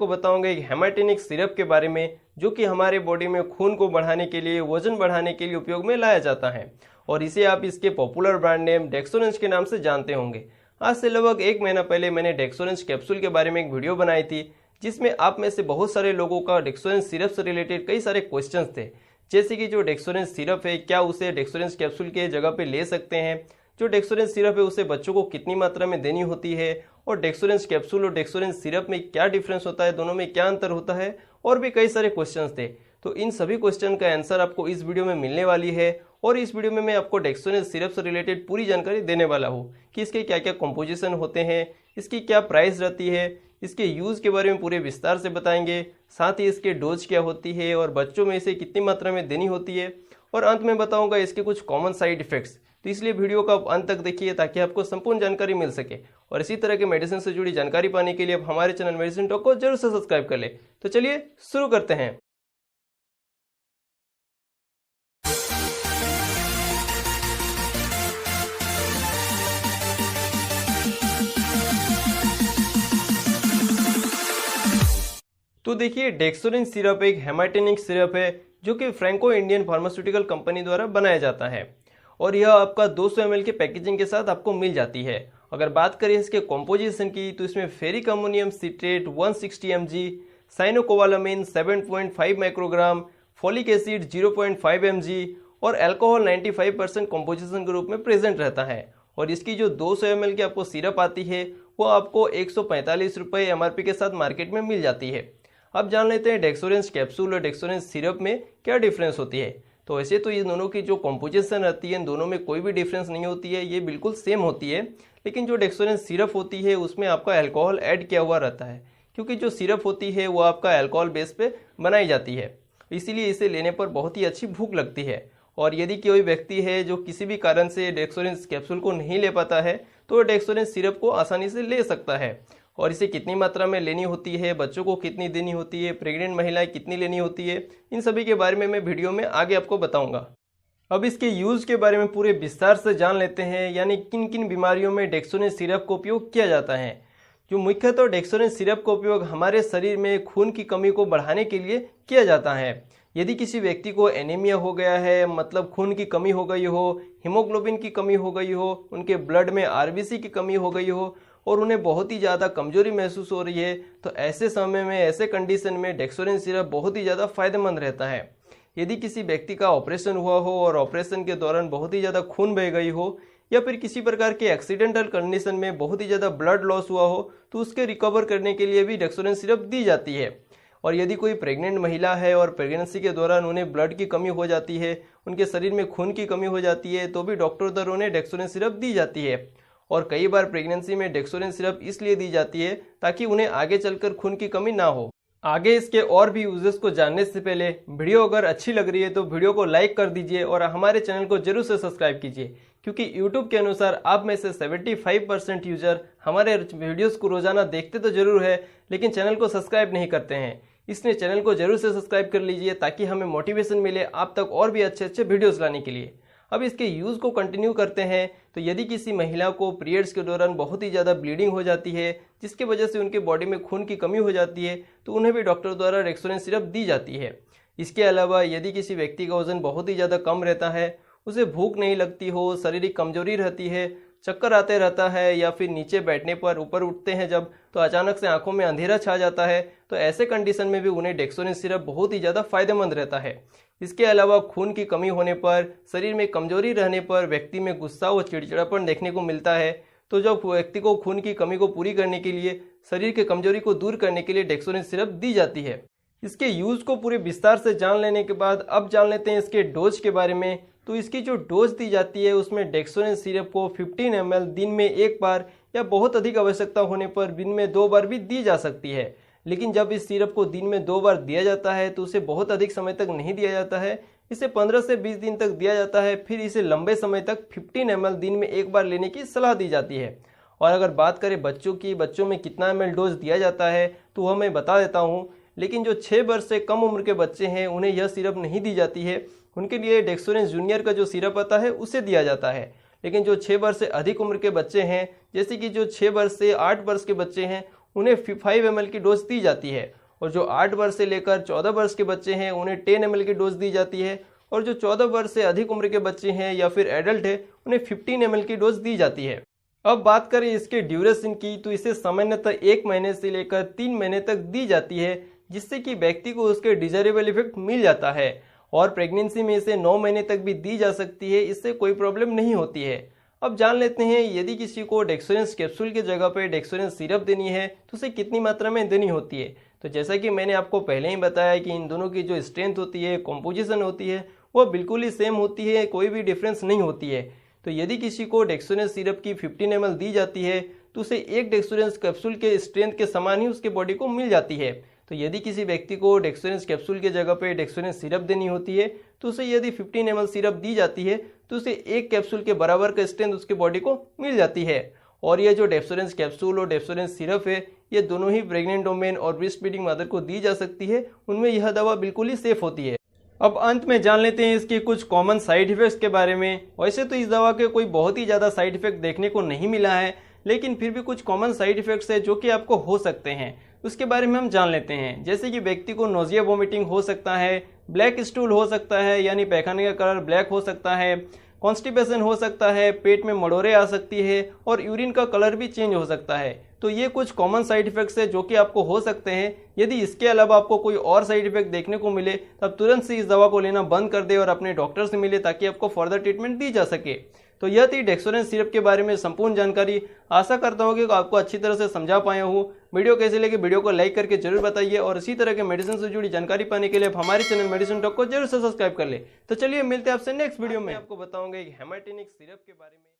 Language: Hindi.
आपको बताऊंगा एक हेमाटिनिक सिरप के बारे में, जो कि हमारे बॉडी में खून को बढ़ाने के लिए, वजन बढ़ाने के लिए उपयोग में लाया जाता है और इसे आप इसके पॉपुलर ब्रांड नेम डेक्सोरेंज के नाम से जानते होंगे। आज से लगभग 1 महीना पहले मैंने डेक्सोरेंज कैप्सूल के बारे में एक वीडियो बनाई थी, जिसमें आप में से बहुत सारे लोगों का डेक्सोरेंज सिरप से रिलेटेड कई सारे क्वेश्चंस थे, जैसे कि जो डेक्सोरेंज सिरप है क्या उसे डेक्सोरेंज कैप्सूल के जगह पे ले सकते हैं, जो डेक्सोरेंज सिरप है उसे बच्चों को कितनी मात्रा में देनी होती है, और डेक्सोरेंज कैप्सूल और डेक्सोरेंज सिरप में क्या डिफरेंस होता है, दोनों में क्या अंतर होता है, और भी कई सारे क्वेश्चंस थे। तो इन सभी क्वेश्चन का आंसर आपको इस वीडियो में मिलने वाली है और इस वीडियो में मैं आपको डेक्सोरेंज सिरप से रिलेटेड पूरी जानकारी देने वाला हूँ कि इसके क्या क्या कॉम्पोजिशन होते हैं, इसकी क्या प्राइस रहती है, इसके यूज के बारे में पूरे विस्तार से बताएंगे, साथ ही इसके डोज क्या होती है और बच्चों में इसे कितनी मात्रा में देनी होती है, और अंत में बताऊंगा इसके कुछ कॉमन साइड इफेक्ट्स। तो इसलिए वीडियो को आप अंत तक देखिए ताकि आपको संपूर्ण जानकारी मिल सके, और इसी तरह के मेडिसिन से जुड़ी जानकारी पाने के लिए आप हमारे चैनल मेडिसिन टॉक को जरूर से सब्सक्राइब कर ले। तो चलिए शुरू करते हैं। तो देखिए, डेक्सोरेंज सिरप एक हेमाटिनिक सिरप है जो कि फ्रैंको इंडियन फार्मास्यूटिकल कंपनी द्वारा बनाया जाता है और यह आपका 200 ml के पैकेजिंग के साथ आपको मिल जाती है। अगर बात करें इसके कॉम्पोजिशन की तो इसमें ferric ammonium citrate 160 mg, cyanocobalamin 7.5 microgram, folic acid 0.5 mg और अल्कोहल 95% कॉम्पोजिशन के रूप में प्रेजेंट रहता है। और इसकी जो 200 ml की आपको सिरप आती है वो आपको 145 रुपये MRP के साथ मार्केट में मिल जाती है। अब जान लेते हैं डेक्सोरेंज कैप्सूल और डेक्सोरेंज सिरप में क्या डिफरेंस होती है। तो वैसे तो ये दोनों की जो कॉम्पोजिशन रहती है इन दोनों में कोई भी डिफरेंस नहीं होती है, ये बिल्कुल सेम होती है। लेकिन जो डेक्सोरेंज सिरप होती है उसमें आपका अल्कोहल ऐड किया हुआ रहता है, क्योंकि जो सिरप होती है वो आपका अल्कोहल बेस पे बनाई जाती है, इसीलिए इसे लेने पर बहुत ही अच्छी भूख लगती है। और यदि कोई व्यक्ति है जो किसी भी कारण से डेक्सोरेंज कैप्सूल को नहीं ले पाता है तो डेक्सोरेंज सिरप को आसानी से ले सकता है। और इसे कितनी मात्रा में लेनी होती है, बच्चों को कितनी देनी होती है, प्रेग्नेंट महिलाएं कितनी लेनी होती है, इन सभी के बारे में मैं वीडियो में आगे आपको बताऊंगा। अब इसके यूज के बारे में पूरे विस्तार से जान लेते हैं, यानी किन किन बीमारियों में डेक्सोरेंज सिरप का उपयोग किया जाता है। जो मुख्यतः डेक्सोरेंज सिरप का उपयोग हमारे शरीर में खून की कमी को बढ़ाने के लिए किया जाता है। यदि किसी व्यक्ति को एनीमिया हो गया है, मतलब खून की कमी हो गई हो, हीमोग्लोबिन की कमी हो गई हो, उनके ब्लड में आरबीसी की कमी हो गई हो और उन्हें बहुत ही ज़्यादा कमजोरी महसूस हो रही है, तो ऐसे समय में, ऐसे कंडीशन में डेक्सोरेंज सिरप बहुत ही ज़्यादा फायदेमंद रहता है। यदि किसी व्यक्ति का ऑपरेशन हुआ हो और ऑपरेशन के दौरान बहुत ही ज़्यादा खून बह गई हो, या फिर किसी प्रकार के एक्सीडेंटल कंडीशन में बहुत ही ज़्यादा ब्लड लॉस हुआ हो, तो उसके रिकवर करने के लिए भी डेक्सोरेंज सिरप दी जाती है। और यदि कोई प्रेग्नेंट महिला है और प्रेगनेंसी के दौरान उन्हें ब्लड की कमी हो जाती है, उनके शरीर में खून की कमी हो जाती है, तो भी डॉक्टर द्वारा उन्हें डेक्सोरेंज सिरप दी जाती है। और कई बार प्रेगनेंसी में डेक्सोरेंज सिरप इसलिए दी जाती है ताकि उन्हें आगे चलकर खून की कमी ना हो। आगे इसके और भी यूजेस को जानने से पहले वीडियो अगर अच्छी लग रही है तो वीडियो को लाइक कर दीजिए और हमारे चैनल को जरूर से सब्सक्राइब कीजिए, क्योंकि यूट्यूब के अनुसार आप में से 75% यूजर हमारे वीडियोस को रोजाना देखते तो जरूर है लेकिन चैनल को सब्सक्राइब नहीं करते हैं। इसलिए चैनल को जरूर से सब्सक्राइब कर लीजिए ताकि हमें मोटिवेशन मिले आप तक और भी अच्छे अच्छे वीडियोस लाने के लिए। अब इसके यूज को कंटिन्यू करते हैं। तो यदि किसी महिला को पीरियड्स के दौरान बहुत ही ज़्यादा ब्लीडिंग हो जाती है, जिसकी वजह से उनके बॉडी में खून की कमी हो जाती है, तो उन्हें भी डॉक्टर द्वारा डेक्सोरेंज सिरप दी जाती है। इसके अलावा यदि किसी व्यक्ति का वजन बहुत ही ज़्यादा कम रहता है, उसे भूख नहीं लगती हो, शारीरिक कमजोरी रहती है, चक्कर आते रहता है, या फिर नीचे बैठने पर ऊपर उठते हैं जब तो अचानक से आंखों में अंधेरा छा जाता है, तो ऐसे कंडीशन में भी उन्हें डेक्सोरेंज सिरप बहुत ही ज़्यादा फायदेमंद रहता है। इसके अलावा खून की कमी होने पर, शरीर में कमजोरी रहने पर व्यक्ति में गुस्सा और चिड़चिड़ापन देखने को मिलता है, तो जब व्यक्ति को खून की कमी को पूरी करने के लिए, शरीर के कमजोरी को दूर करने के लिए डेक्सोरेंज सिरप दी जाती है। इसके यूज को पूरे विस्तार से जान लेने के बाद अब जान लेते हैं इसके डोज के बारे में। तो इसकी जो डोज दी जाती है उसमें डेक्सोरेंज सिरप को 15 ml दिन में 1 बार या बहुत अधिक आवश्यकता होने पर दिन में 2 बार भी दी जा सकती है। लेकिन जब इस सिरप को दिन में 2 बार दिया जाता है तो उसे बहुत अधिक समय तक नहीं दिया जाता है, इसे 15 से 20 दिन तक दिया जाता है। फिर इसे लंबे समय तक 15 ml दिन में 1 बार लेने की सलाह दी जाती है। और अगर बात करें बच्चों की, बच्चों में कितना ml डोज दिया जाता है तो वह मैं बता देता हूँ। लेकिन जो 6 वर्ष से कम उम्र के बच्चे हैं उन्हें यह सिरप नहीं दी जाती है, उनके लिए डेक्सोरेंज जूनियर का जो सिरप आता है उसे दिया जाता है। लेकिन जो 6 वर्ष से अधिक उम्र के बच्चे हैं, जैसे कि जो 6 वर्ष से 8 वर्ष के बच्चे हैं, उन्हें 5 ml की डोज दी जाती है, और जो 8 वर्ष से लेकर 14 वर्ष के बच्चे हैं उन्हें 10 ml की डोज दी जाती है, और जो 14 वर्ष से अधिक उम्र के बच्चे हैं या फिर एडल्ट है उन्हें 15 ml की डोज दी जाती है। अब बात करें इसके ड्यूरेशन की, तो इसे सामान्यतः 1 महीने से लेकर 3 महीने तक दी जाती है, जिससे कि व्यक्ति को उसके डिजायरेबल इफेक्ट मिल जाता है। और प्रेगनेंसी में इसे 9 महीने तक भी दी जा सकती है, इससे कोई प्रॉब्लम नहीं होती है। अब जान लेते हैं यदि किसी को डेक्सोरेंस कैप्सूल की जगह पे डेक्सोरेंस सिरप देनी है तो उसे कितनी मात्रा में देनी होती है। तो जैसा कि मैंने आपको पहले ही बताया कि इन दोनों की जो स्ट्रेंथ होती है, कॉम्पोजिशन होती है, वो बिल्कुल ही सेम होती है, कोई भी डिफरेंस नहीं होती है। तो यदि किसी को डेक्सोरेंस सिरप की 15 ml दी जाती है तो उसे एक डेक्सोरेंस कैप्सूल के स्ट्रेंथ के समान ही उसके बॉडी को मिल जाती है। तो यदि किसी व्यक्ति को डेक्सोरेंस कैप्सूल के जगह पे डेक्सोरेंस सिरप देनी होती है तो उसे यदि 15 ml सिरप दी जाती है तो उसे एक कैप्सूल के बराबर का स्ट्रेंथ उसके बॉडी को मिल जाती है। और ये जो डेक्सोरेंस कैप्सूल और डेक्सोरेंस सिरप है, ये दोनों ही प्रेग्नेंट वुमेन और ब्रेस्ट फीडिंग मदर को दी जा सकती है, उनमें यह दवा बिल्कुल ही सेफ होती है। अब अंत में जान लेते हैं इसके कुछ कॉमन साइड इफेक्ट्स के बारे में। वैसे तो इस दवा के कोई बहुत ही ज़्यादा साइड इफेक्ट देखने को नहीं मिला है, लेकिन फिर भी कुछ कॉमन साइड इफेक्ट्स है जो कि आपको हो सकते हैं, उसके बारे में हम जान लेते हैं। जैसे कि व्यक्ति को नोजिया वोमिटिंग हो सकता है, ब्लैक स्टूल हो सकता है यानी पैखाने का कलर ब्लैक हो सकता है, कॉन्स्टिपेशन हो सकता है, पेट में मड़ोरे आ सकती है और यूरिन का कलर भी चेंज हो सकता है। तो ये कुछ कॉमन साइड इफेक्ट्स है जो कि आपको हो सकते हैं। यदि इसके अलावा आपको कोई और साइड इफेक्ट देखने को मिले तब तुरंत से इस दवा को लेना बंद कर दे और अपने डॉक्टर से मिले ताकि आपको फर्दर ट्रीटमेंट दी जा सके। तो यह थी डेक्सोरेंस सिरप के बारे में संपूर्ण जानकारी। आशा करता हूँ कि आपको अच्छी तरह से समझा पाया हूँ। वीडियो कैसे लगे वीडियो को लाइक करके जरूर बताइए, और इसी तरह के मेडिसिन से जुड़ी जानकारी पाने के लिए आप हमारे चैनल मेडिसिन टॉक को जरूर से सब्सक्राइब कर ले। तो चलिए मिलते हैं आपसे नेक्स्ट वीडियो में। आपको बताऊंगा एक हेमाटिनिक सिरप के बारे में।